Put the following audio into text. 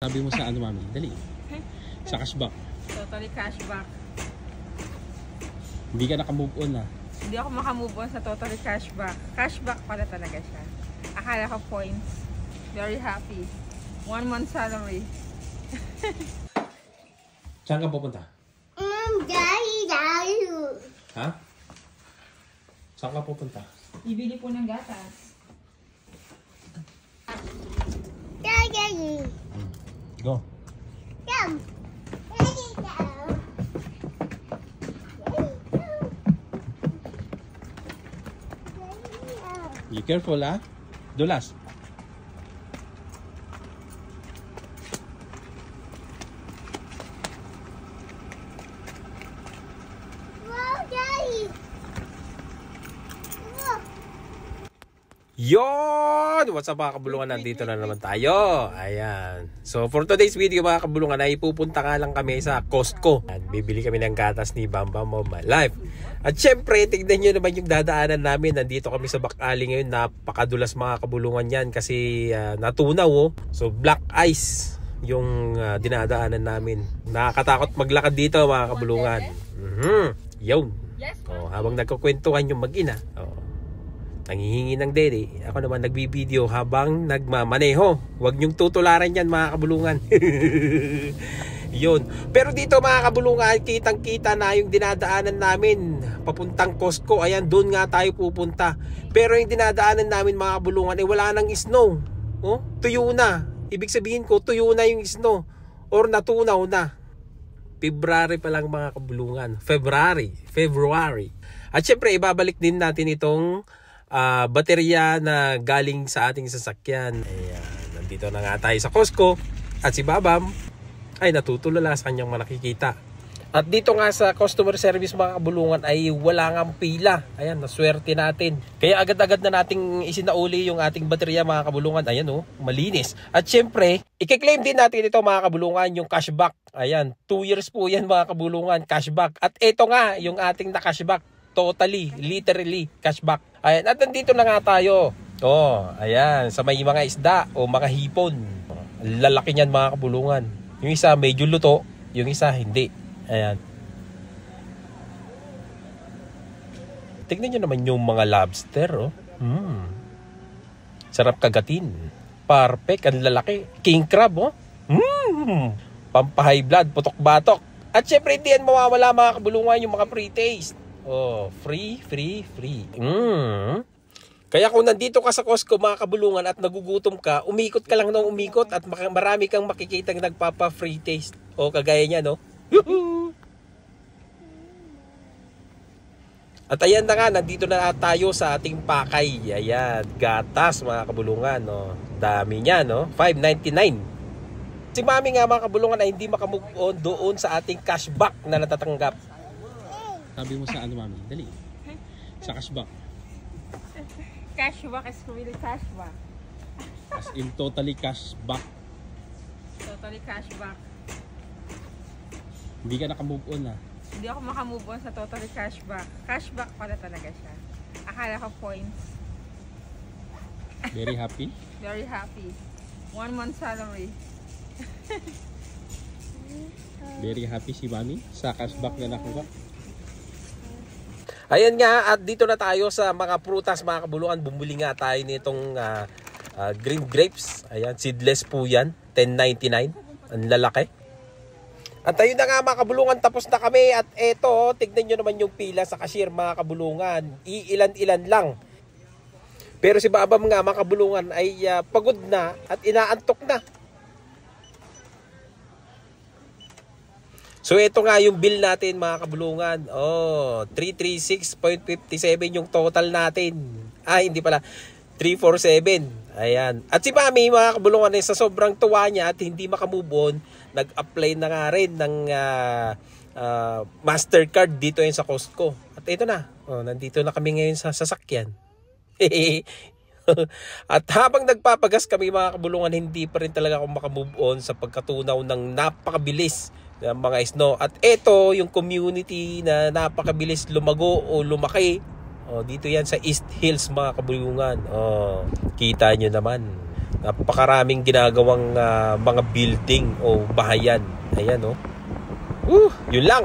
Sabi mo sa ano, mami? Dali. Sa cashback. Totally cashback. Hindi ka naka-move on ah. Hindi ako makamove on sa totally cashback. Cashback pala talaga siya. Akala ko points. Very happy. 1 month salary. Saan ka pupunta? Ha? Saan ka pupunta? Ibili po ng gatas. Go. Be careful ah. Dulas. Yon! What's up mga kabulungan? Nandito na naman tayo. Ayan. So for today's video mga kabulungan ay pupunta nga lang kami sa Costco. At bibili kami ng gatas ni Bam Bam of My Life. At syempre, tignan nyo naman yung dadaanan namin. Nandito kami sa Bakali ngayon. Napakadulas mga kabulungan yan kasi natunaw oh. So black ice yung dinadaanan namin. Nakakatakot maglakad dito mga kabulungan. Yun. Oh, habang nagkukwentuhan yung mag-ina. Oh. Nangihingi ng dede. Ako naman nagbibideo habang nagmamaneho. Huwag niyong tutularan yan mga kabulungan. Yun. Pero dito mga kabulungan, kitang kita na yung dinadaanan namin papuntang Costco. Ayan, doon nga tayo pupunta. Pero yung dinadaanan namin mga kabulungan ay wala nang snow. Oh, tuyo na. Ibig sabihin ko, tuyo na yung snow. Or natunaw na. February pa lang mga kabulungan. February. At syempre, ibabalik din natin itong baterya na galing sa ating sasakyan. Ayan, nandito na nga tayo sa Costco. At si Babam ay natutulala sa kanyang nakikita. At dito nga sa customer service mga kabulungan ay wala ngang pila. Ayan, naswerte natin. Kaya agad-agad na nating isinauli yung ating baterya mga kabulungan. Ayan oh, malinis. At syempre, i-claim din natin ito mga kabulungan, yung cashback. Ayan, 2 years po yan mga kabulungan, cashback. At ito nga, yung ating na-cashback. Totally, literally, cashback. Ayan, at nandito na nga tayo. Oh, ayan, sa may mga isda o mga hipon. Lalaki niyan mga kabulungan. Yung isa medyo luto, yung isa hindi. Ayan. Tignan nyo naman yung mga lobster, oh. Sarap kagatin. Perfect, ang lalaki. King crab, oh. Pampahay blood, putok-batok. At syempre, hindi yan mawawala mga kabulungan yung mga pre-taste. Oh, free. Kaya kung nandito ka sa Costco mga kabulungan at nagugutom ka, umikot ka lang ng umikot at marami kang makikitang nagpapa-free taste. O kagaya niya, no? At ayan na nga, nandito na tayo sa ating pakay. Ayan, gatas mga kabulungan, no? Dami niya, no? $5.99. Si Mami nga mga kabulungan ay hindi makamove on doon sa ating cashback na natatanggap. Sabi mo sa ano, Mami? Dali. Sa cashback. Cashback is really cashback. As in totally cashback. Totally cashback. Hindi ka naka-move on ah. Hindi ako makamove on sa totally cashback. Cashback pala talaga siya. Akala ko points. Very happy? Very happy. 1 month salary. Very happy si Mami sa cashback na nakuha. Ayan nga, at dito na tayo sa mga prutas mga kabulungan. Bumili nga tayo nitong green grapes. Ayan, seedless po yan. $10.99. Ang lalaki. At ayun na nga mga kabulungan, tapos na kami. At eto, tignan nyo naman yung pila sa cashier mga kabulungan. Iilan-ilan lang. Pero si Babam nga mga kabulungan ay pagod na at inaantok na. So ito nga yung bill natin mga kabulungan. Oh, 336.57 yung total natin. Hindi pala. 347. Ayan. At si Mami mga kabulungan ay sa sobrang tuwa niya at hindi makamove on, nag-apply na nga rin ng Mastercard dito yan sa Costco. At ito na. Oh, nandito na kami ngayon sa sasakyan. At habang nagpapagas kami mga kabulungan, hindi pa rin talaga ako makamove on sa pagkatunaw ng napakabilis ng mga snow. At ito yung community na napakabilis lumago o lumaki. Oh, dito yan sa East Hills mga kabulungan. Oh, kita nyo naman. Napakaraming ginagawang mga building o bahayan. Ayan, oh. Yun lang.